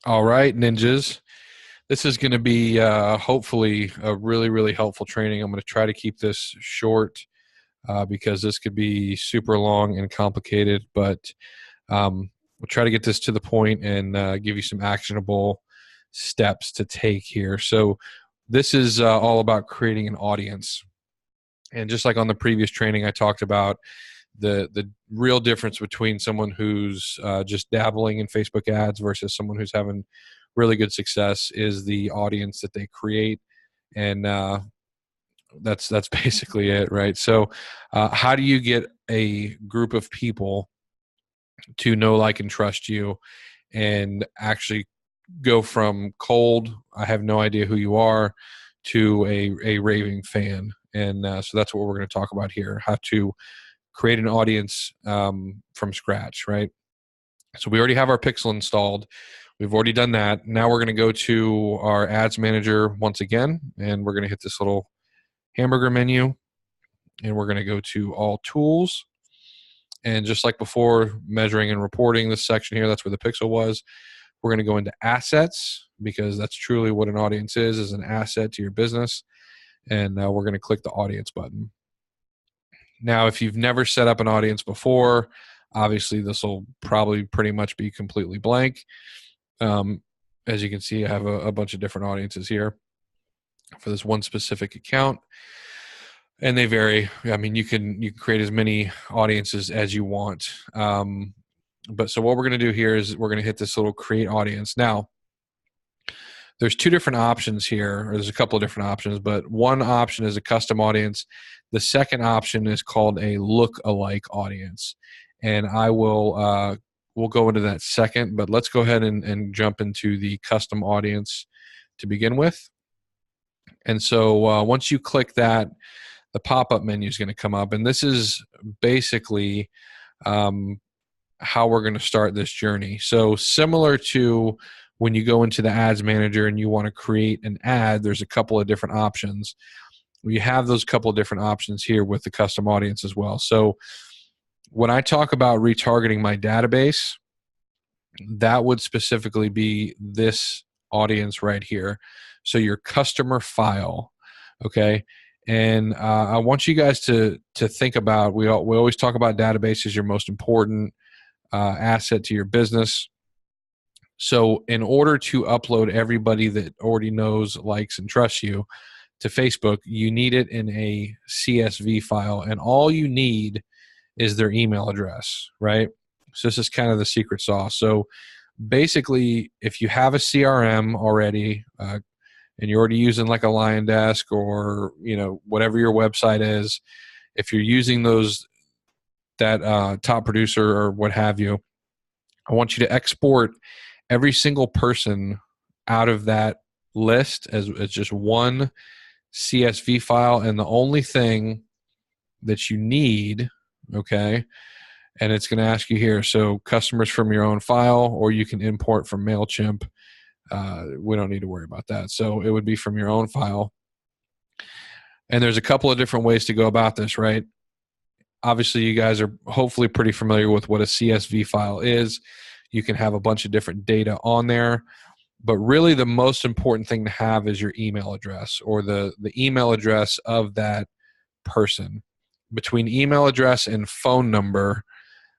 All right, ninjas. This is going to be hopefully a really, really helpful training. I'm going to try to keep this short because this could be super long and complicated, but we'll try to get this to the point and give you some actionable steps to take here. So, this is all about creating an audience. And just like on the previous training, I talked about the real difference between someone who's just dabbling in Facebook ads versus someone who's having really good success is the audience that they create, and that's basically it, right? So, how do you get a group of people to know, like, and trust you, and actually go from cold, I have no idea who you are, to a raving fan? And so that's what we're going to talk about here: how to create an audience from scratch, right? So we already have our pixel installed. We've already done that. Now we're going to go to our ads manager once again, and we're going to hit this little hamburger menu, and we're going to go to all tools. And just like before, measuring and reporting, this section here, that's where the pixel was. We're going to go into assets, because that's truly what an audience is an asset to your business. And we're going to click the audience button. Now, if you've never set up an audience before, obviously this will probably pretty much be completely blank. As you can see, I have a bunch of different audiences here for this one specific account, and they vary. I mean, you can create as many audiences as you want. But so what we're going to do here is we're going to hit this little create audience. Now, there's two different options here, or there's a couple of different options, but one option is a custom audience. The second option is called a look-alike audience, and we'll go into that second, but let's go ahead and jump into the custom audience to begin with. And so once you click that, the pop-up menu is going to come up, and this is basically how we're going to start this journey. So similar to when you go into the ads manager and you want to create an ad, there's a couple of different options. We have those couple of different options here with the custom audience as well. So when I talk about retargeting my database, that would specifically be this audience right here. So your customer file, okay? And I want you guys to think about, we always talk about database as your most important asset to your business. So in order to upload everybody that already knows, likes, and trusts you to Facebook, you need it in a CSV file, and all you need is their email address, right? So this is kind of the secret sauce. So basically, if you have a CRM already, and you're already using like a LionDesk or whatever your website is, if you're using that top producer or what have you, I want you to export every single person out of that list as just one CSV file, and the only thing that you need, okay, and it's going to ask you here, so customers from your own file, or you can import from MailChimp. We don't need to worry about that. So it would be from your own file. And there's a couple of different ways to go about this, right? Obviously, you guys are hopefully pretty familiar with what a CSV file is. You can have a bunch of different data on there, but really the most important thing to have is your email address, or the email address of that person. Between email address and phone number,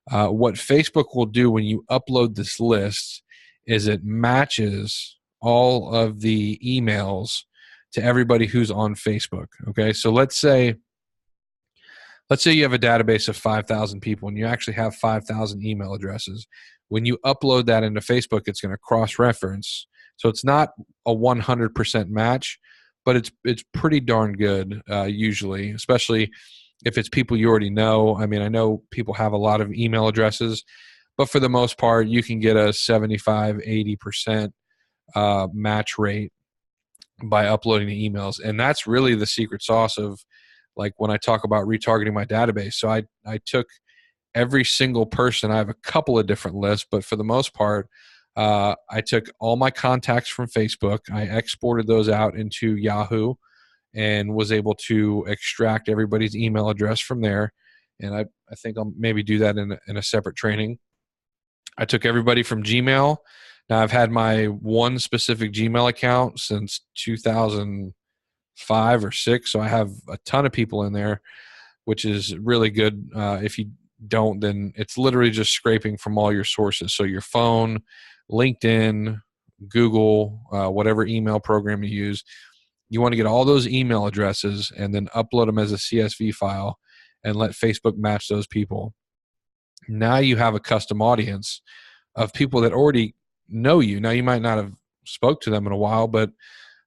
what Facebook will do when you upload this list is it matches all of the emails to everybody who's on Facebook. Okay, so let's say you have a database of 5,000 people and you actually have 5,000 email addresses. When you upload that into Facebook, it's going to cross-reference. So it's not a 100% match, but it's pretty darn good usually, especially if it's people you already know. I mean, I know people have a lot of email addresses, but for the most part, you can get a 75, 80% match rate by uploading the emails. And that's really the secret sauce of, like, when I talk about retargeting my database. So I took every single person. I have a couple of different lists, but for the most part, I took all my contacts from Facebook. I exported those out into Yahoo and was able to extract everybody's email address from there. And I think I'll maybe do that in a separate training. I took everybody from Gmail. Now, I've had my one specific Gmail account since 2005 or six, so I have a ton of people in there, which is really good. If you don't, then it's literally just scraping from all your sources. So your phone, LinkedIn, Google, whatever email program you use, you want to get all those email addresses and then upload them as a CSV file and let Facebook match those people. Now you have a custom audience of people that already know you. Now you might not have spoke to them in a while, but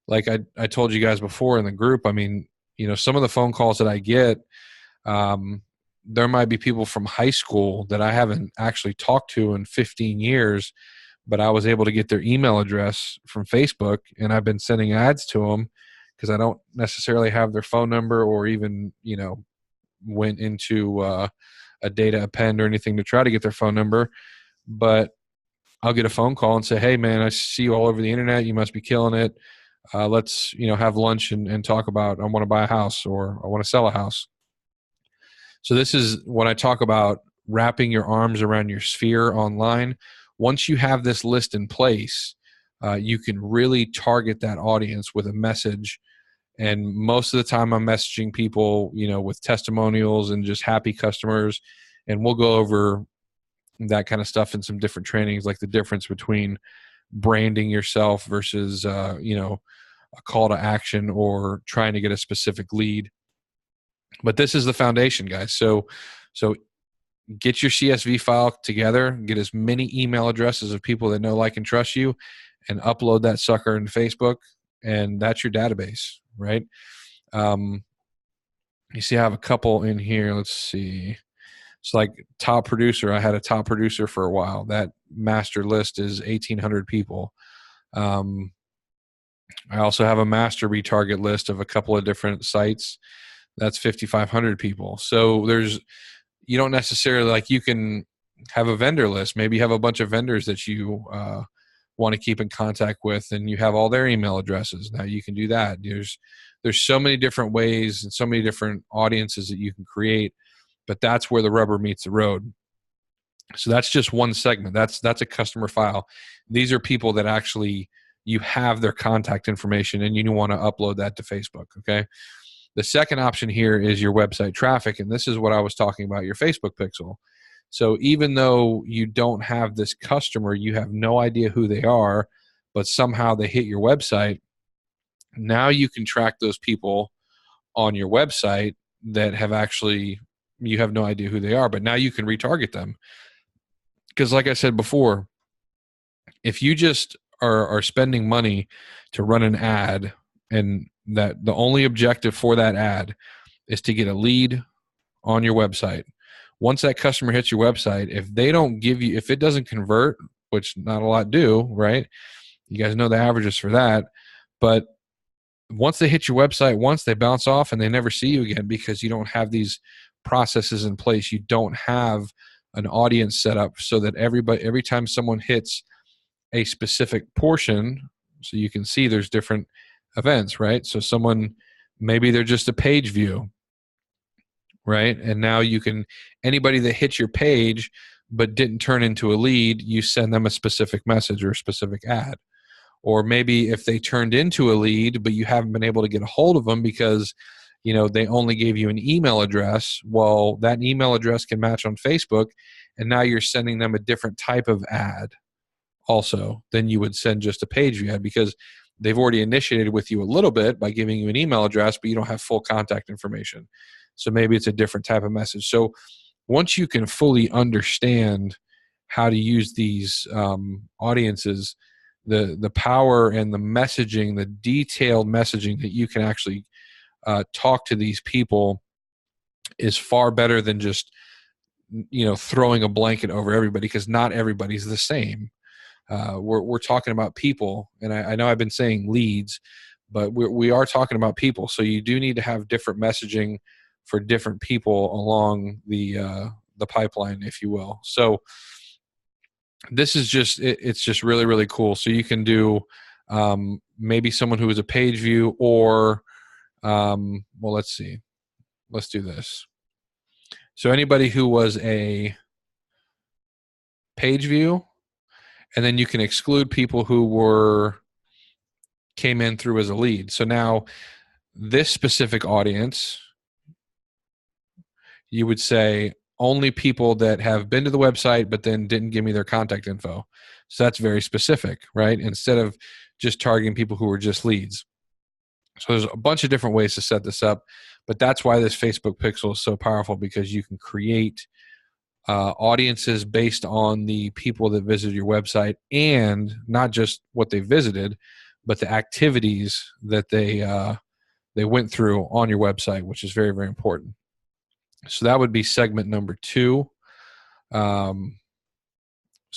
like I told you guys before in the group, I mean, some of the phone calls that I get, there might be people from high school that I haven't actually talked to in 15 years, but I was able to get their email address from Facebook, and I've been sending ads to them because I don't necessarily have their phone number or even, went into a data append or anything to try to get their phone number. But I'll get a phone call and say, hey, man, I see you all over the internet. You must be killing it. Let's, have lunch and talk about, I want to buy a house or I want to sell a house. So this is when I talk about wrapping your arms around your sphere online. Once you have this list in place, you can really target that audience with a message. And most of the time I'm messaging people, with testimonials and just happy customers. And we'll go over that kind of stuff in some different trainings, like the difference between branding yourself versus, a call to action or trying to get a specific lead. But this is the foundation, guys. So get your CSV file together, get as many email addresses of people that know, like, and trust you, and upload that sucker into Facebook, and that's your database, right? You see I have a couple in here. Let's see. It's like top producer. I had a top producer for a while. That master list is 1,800 people. I also have a master retarget list of a couple of different sites. That's 5,500 people. So you don't necessarily, like, you can have a vendor list. Maybe you have a bunch of vendors that you want to keep in contact with, and you have all their email addresses. Now you can do that. There's so many different ways and so many different audiences that you can create, but that's where the rubber meets the road. So that's just one segment. That's a customer file. These are people that actually you have their contact information and you want to upload that to Facebook. Okay. The second option here is your website traffic, and this is what I was talking about, your Facebook pixel. So even though you don't have this customer, you have no idea who they are, but somehow they hit your website, now you can track those people on your website that have actually, you have no idea who they are, but now you can retarget them. Because like I said before, if you just are spending money to run an ad, and that the only objective for that ad is to get a lead on your website. Once that customer hits your website, if it doesn't convert, which not a lot do, right? You guys know the averages for that. But once they hit your website, once they bounce off and they never see you again because you don't have these processes in place. You don't have an audience set up so that every time someone hits a specific portion, so you can see there's different events, right? So maybe they're just a page view, right? And now anybody that hits your page but didn't turn into a lead, you send them a specific message or a specific ad. Or maybe if they turned into a lead, but you haven't been able to get a hold of them because, they only gave you an email address. Well, that email address can match on Facebook, and now you're sending them a different type of ad also than you would send just a page view ad, because they've already initiated with you a little bit by giving you an email address, but you don't have full contact information. So maybe it's a different type of message. So once you can fully understand how to use these audiences, the power and the messaging, the detailed messaging that you can actually talk to these people is far better than just throwing a blanket over everybody, because not everybody's the same. We're talking about people, and I know I've been saying leads, but we are talking about people. So you do need to have different messaging for different people along the pipeline, if you will. So this is it's just really, really cool. So you can do maybe someone who is a page view, or let's see. Let's do this. So anybody who was a page view and then you can exclude people who came in through as a lead. So now this specific audience, you would say only people that have been to the website but then didn't give me their contact info. So that's very specific, right? Instead of just targeting people who were just leads. So there's a bunch of different ways to set this up, but that's why this Facebook Pixel is so powerful, because you can create audiences based on the people that visited your website, and not just what they visited, but the activities that they went through on your website, which is very, very important. So that would be segment number 2. So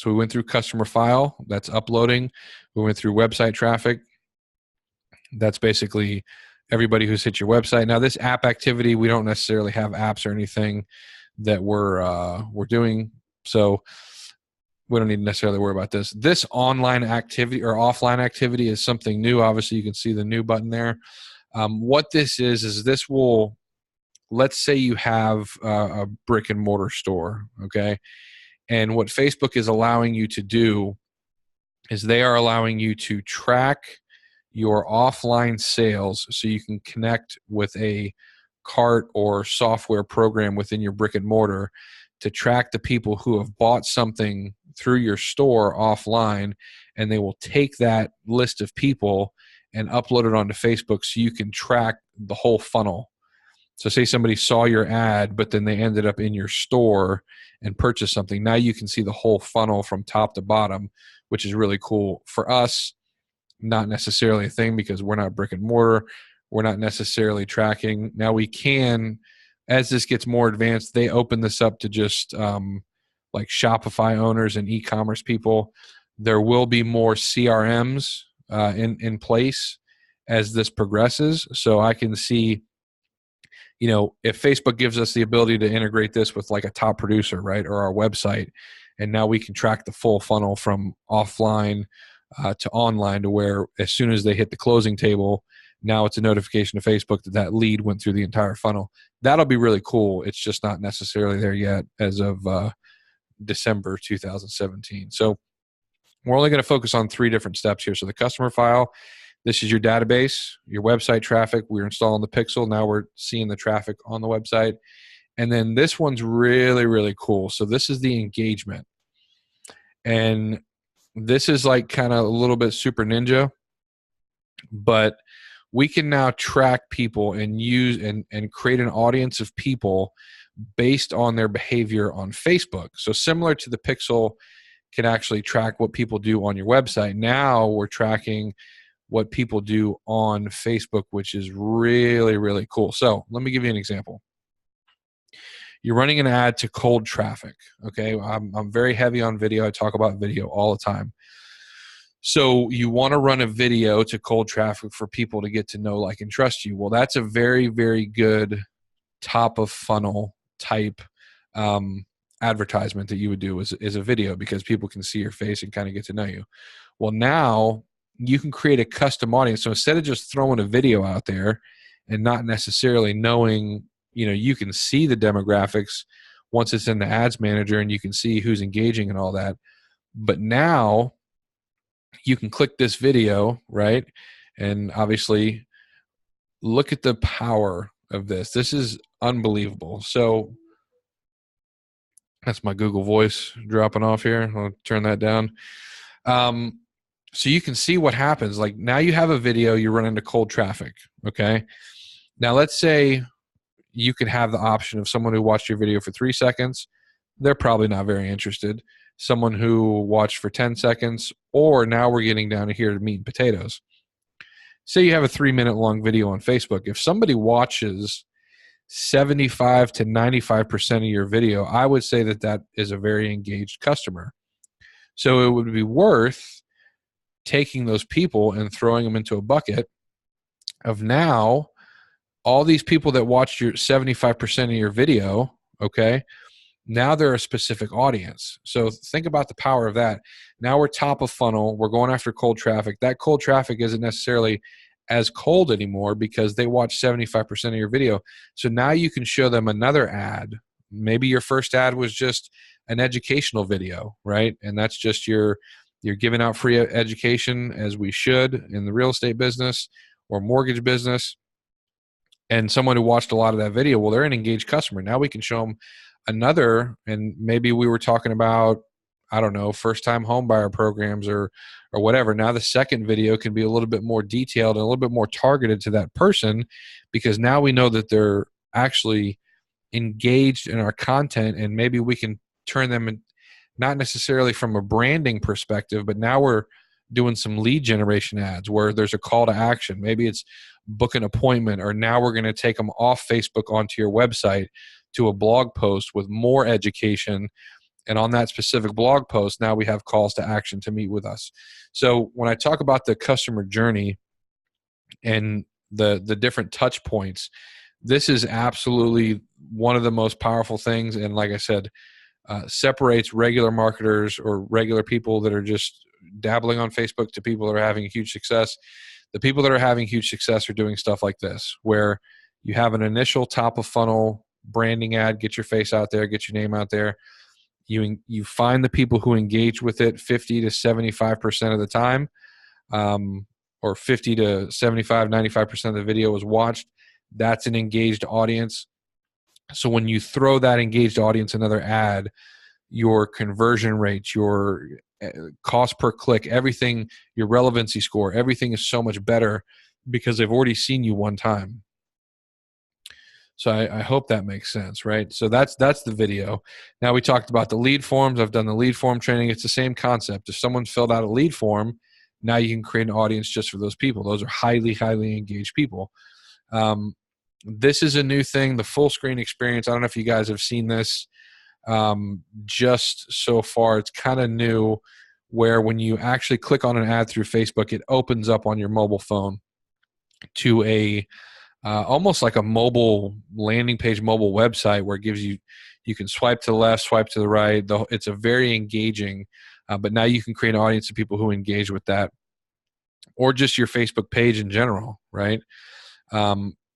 we went through customer file, that's uploading. We went through website traffic. That's basically everybody who's hit your website. Now, this app activity, we don't necessarily have apps or anything that we're doing, so we don't need to necessarily worry about this. This online activity or offline activity is something new. Obviously, you can see the new button there. What this is this will, let's say you have a brick and mortar store, okay? And what Facebook is allowing you to do is they are allowing you to track your offline sales, so you can connect with a cart or software program within your brick and mortar to track the people who have bought something through your store offline, and they will take that list of people and upload it onto Facebook so you can track the whole funnel. So say somebody saw your ad, but then they ended up in your store and purchased something. Now you can see the whole funnel from top to bottom, which is really cool. For us, not necessarily a thing, because we're not brick and mortar. We're not necessarily tracking. Now we can, as this gets more advanced, they open this up to just like Shopify owners and e-commerce people. There will be more CRMs in place as this progresses. So I can see, if Facebook gives us the ability to integrate this with like a top producer, right, or our website, and now we can track the full funnel from offline to online, to where as soon as they hit the closing table, now it's a notification to Facebook that lead went through the entire funnel. That'll be really cool. It's just not necessarily there yet as of December 2017. So we're only going to focus on 3 different steps here. So the customer file, this is your database, your website traffic. We're installing the Pixel. Now we're seeing the traffic on the website. And then this one's really, really cool. So this is the engagement. And this is like kind of a little bit super ninja, but we can now track people and use and create an audience of people based on their behavior on Facebook. So similar to the Pixel can actually track what people do on your website. Now we're tracking what people do on Facebook, which is really, really cool. So let me give you an example. You're running an ad to cold traffic. Okay, I'm very heavy on video. I talk about video all the time. So you want to run a video to cold traffic for people to get to know, like, and trust you. Well, that's a very, very good top of funnel type advertisement that you would do is a video, because people can see your face and kind of get to know you. Well, now you can create a custom audience. So instead of just throwing a video out there and not necessarily knowing, you can see the demographics once it's in the ads manager and you can see who's engaging and all that. But now you can click this video, right? And obviously look at the power of this. This is unbelievable. So that's my Google Voice dropping off here. I'll turn that down. So you can see what happens. Like, now you have a video, you run into cold traffic, okay? Now let's say you could have the option of someone who watched your video for 3 seconds. They're probably not very interested. Someone who watched for 10 seconds, or now we're getting down to here to meat and potatoes. Say you have a 3-minute long video on Facebook. If somebody watches 75 to 95% of your video, I would say that is a very engaged customer. So it would be worth taking those people and throwing them into a bucket of, now all these people that watched your 75% of your video, okay, now they're a specific audience. So think about the power of that. Now we're top of funnel. We're going after cold traffic. That cold traffic isn't necessarily as cold anymore because they watch 75% of your video. So now you can show them another ad. Maybe your first ad was just an educational video, right? And that's just your You're giving out free education, as we should in the real estate business or mortgage business. And someone who watched a lot of that video, well, they're an engaged customer. Now we can show them another, and maybe we were talking about, I don't know, first-time home buyer programs or whatever. Now the second video can be a little bit more detailed and a little bit more targeted to that person, because now we know that they're actually engaged in our content, and maybe we can turn them in, not necessarily from a branding perspective, but now we're doing some lead generation ads where there's a call to action. Maybe it's book an appointment, or now we're going to take them off Facebook onto your website to a blog post with more education. And on that specific blog post, now we have calls to action to meet with us. So when I talk about the customer journey and the different touch points, this is absolutely one of the most powerful things. And like I said, separates regular marketers or regular people that are just dabbling on Facebook to people that are having huge success. The people that are having huge success are doing stuff like this, where you have an initial top of funnel branding ad, get your face out there, get your name out there. You find the people who engage with it 50 to 75% of the time, or 50 to 75, 95% of the video was watched. That's an engaged audience. So when you throw that engaged audience another ad, your conversion rates, your cost per click, everything, your relevancy score, everything is so much better because they've already seen you one time. So I hope that makes sense, right? So that's the video. Now we talked about the lead forms. I've done the lead form training. It's the same concept. If someone's filled out a lead form, now you can create an audience just for those people. Those are highly, highly engaged people. This is a new thing, the full screen experience. I don't know if you guys have seen this just so far. It's kind of new, where when you actually click on an ad through Facebook, it opens up on your mobile phone to a almost like a mobile landing page, mobile website, where it gives you can swipe to the left, swipe to the right. It's a very engaging, but now you can create an audience of people who engage with that, or just your Facebook page in general, right?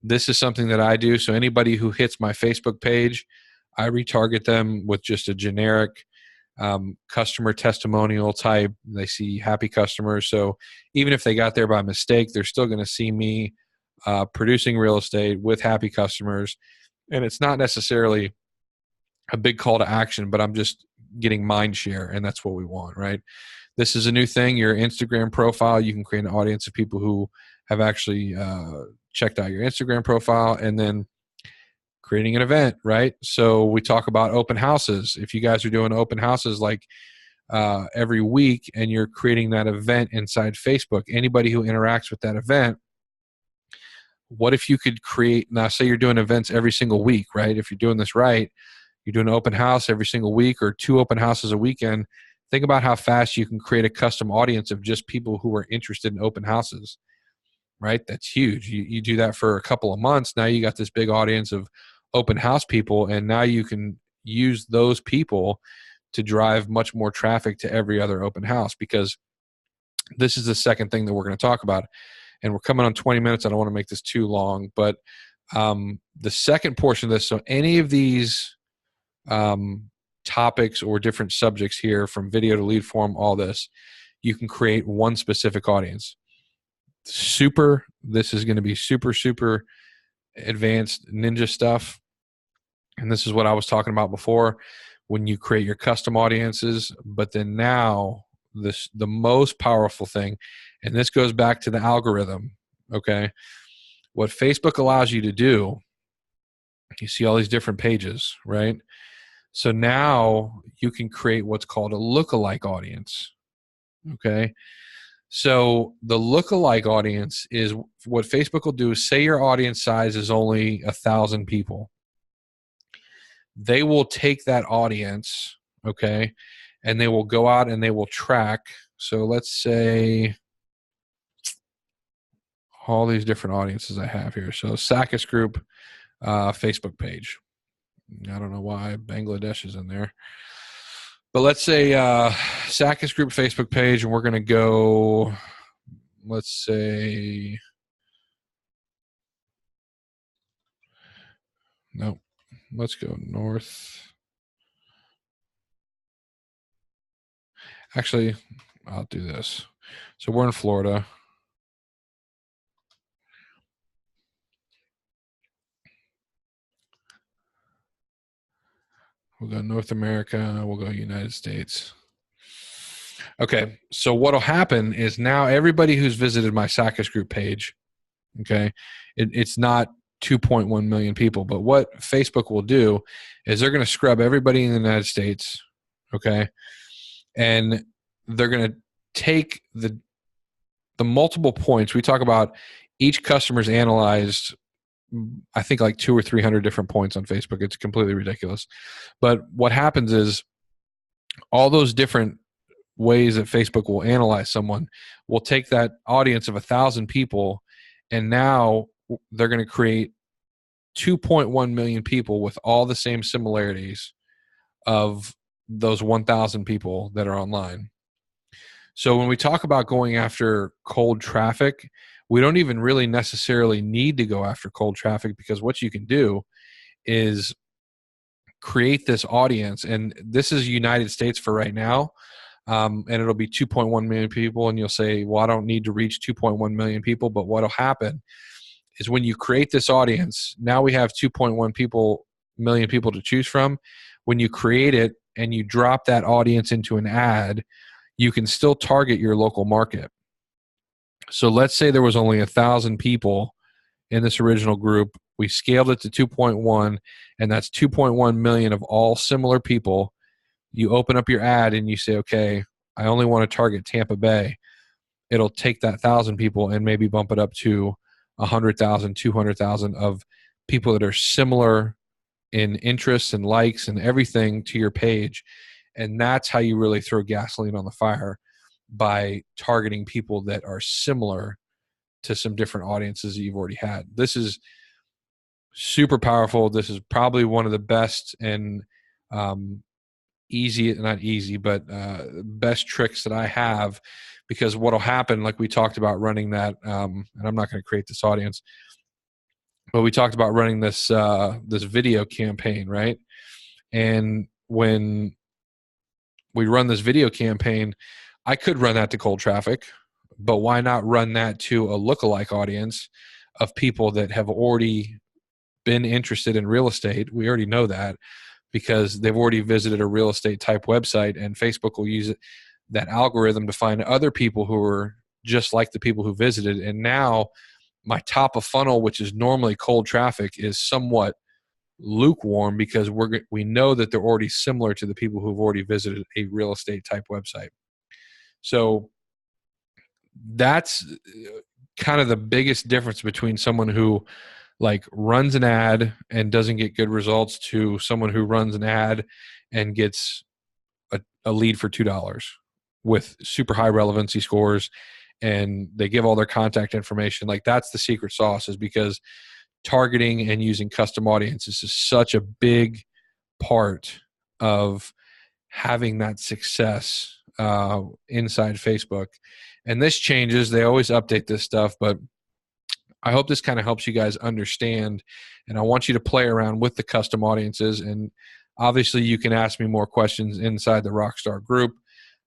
This is something that I do. So anybody who hits my Facebook page, I retarget them with just a generic customer testimonial type. They see happy customers. So even if they got there by mistake, they're still going to see me producing real estate with happy customers. And it's not necessarily a big call to action, but I'm just getting mind share, and that's what we want, right? This is a new thing. Your Instagram profile, you can create an audience of people who have actually checked out your Instagram profile, and then creating an event, right? So we talk about open houses. If you guys are doing open houses like every week, and you're creating that event inside Facebook, anybody who interacts with that event, what if you could create, now say you're doing events every single week, right? If you're doing this right, you're doing an open house every single week or 2 open houses a weekend. Think about how fast you can create a custom audience of just people who are interested in open houses, right? That's huge. You do that for a couple of months. Now you got this big audience of open house people, and now you can use those people to drive much more traffic to every other open house, because this is the second thing that we're going to talk about. And we're coming on 20 minutes. I don't want to make this too long, but the second portion of this, so any of these topics or different subjects here, from video to lead form, all this, you can create one specific audience. This is going to be super, super advanced ninja stuff. And this is what I was talking about before, when you create your custom audiences. But then now the most powerful thing, and this goes back to the algorithm, okay? What Facebook allows you to do, you see all these different pages, right? So now you can create what's called a lookalike audience, okay? So the lookalike audience is what Facebook will do is, say your audience size is only 1,000 people. They will take that audience, okay, and they will go out and they will track. So let's say all these different audiences I have here. So Sakis Group Facebook page. I don't know why Bangladesh is in there. But let's say Sakis Group Facebook page, and we're going to go, let's say, no, let's go north. Actually, I'll do this. So we're in Florida. We'll go North America. We'll go United States. Okay. So what'll happen is now everybody who's visited my Sakis group page, okay, it's not 2.1 million people, but what Facebook will do is they're going to scrub everybody in the United States, okay, and they're going to take the multiple points. We talk about each customer's analyzed, I think, like 200 or 300 different points on Facebook. It's completely ridiculous. But what happens is all those different ways that Facebook will analyze someone will take that audience of 1,000 people, and now they're going to create 2.1 million people with all the same similarities of those 1,000 people that are online. So when we talk about going after cold traffic, we don't even really necessarily need to go after cold traffic, because what you can do is create this audience. And this is United States for right now. And it'll be 2.1 million people. And you'll say, well, I don't need to reach 2.1 million people. But what'll happen is when you create this audience, now we have 2.1 million people to choose from. When you create it and you drop that audience into an ad, you can still target your local market. So let's say there was only 1,000 people in this original group. We scaled it to 2.1, and that's 2.1 million of all similar people. You open up your ad and you say, okay, I only want to target Tampa Bay. It'll take that 1,000 people and maybe bump it up to 100,000, 200,000 of people that are similar in interests and likes and everything to your page. And that's how you really throw gasoline on the fire, by targeting people that are similar to some different audiences that you've already had. This is super powerful. This is probably one of the best and best tricks that I have, because what'll happen, like we talked about running that, and I'm not going to create this audience, but we talked about running this video campaign, right? And when we run this video campaign, I could run that to cold traffic, but why not run that to a lookalike audience of people that have already been interested in real estate? We already know that, because they've already visited a real estate type website, and Facebook will use that algorithm to find other people who are just like the people who visited. And now my top of funnel, which is normally cold traffic, is somewhat lukewarm, because we know that they're already similar to the people who've already visited a real estate type website. So that's kind of the biggest difference between someone who like runs an ad and doesn't get good results to someone who runs an ad and gets a lead for $2 with super high relevancy scores, and they give all their contact information. Like, that's the secret sauce, is because targeting and using custom audiences is such a big part of having that success inside Facebook. And this changes. They always update this stuff, but I hope this kind of helps you guys understand. And I want you to play around with the custom audiences. And obviously you can ask me more questions inside the Rockstar group.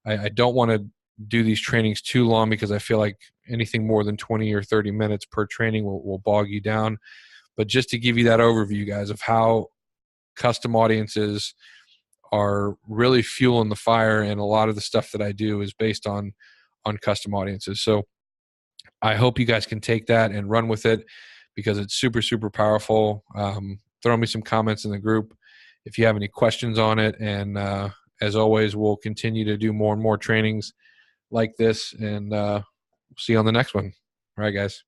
I don't want to do these trainings too long, because I feel like anything more than 20 or 30 minutes per training will bog you down. But just to give you that overview, guys, of how custom audiences are really fueling the fire, and a lot of the stuff that I do is based on custom audiences. So I hope you guys can take that and run with it, because it's super, super powerful. Throw me some comments in the group if you have any questions on it. And as always, we'll continue to do more and more trainings like this, and see you on the next one. All right, guys.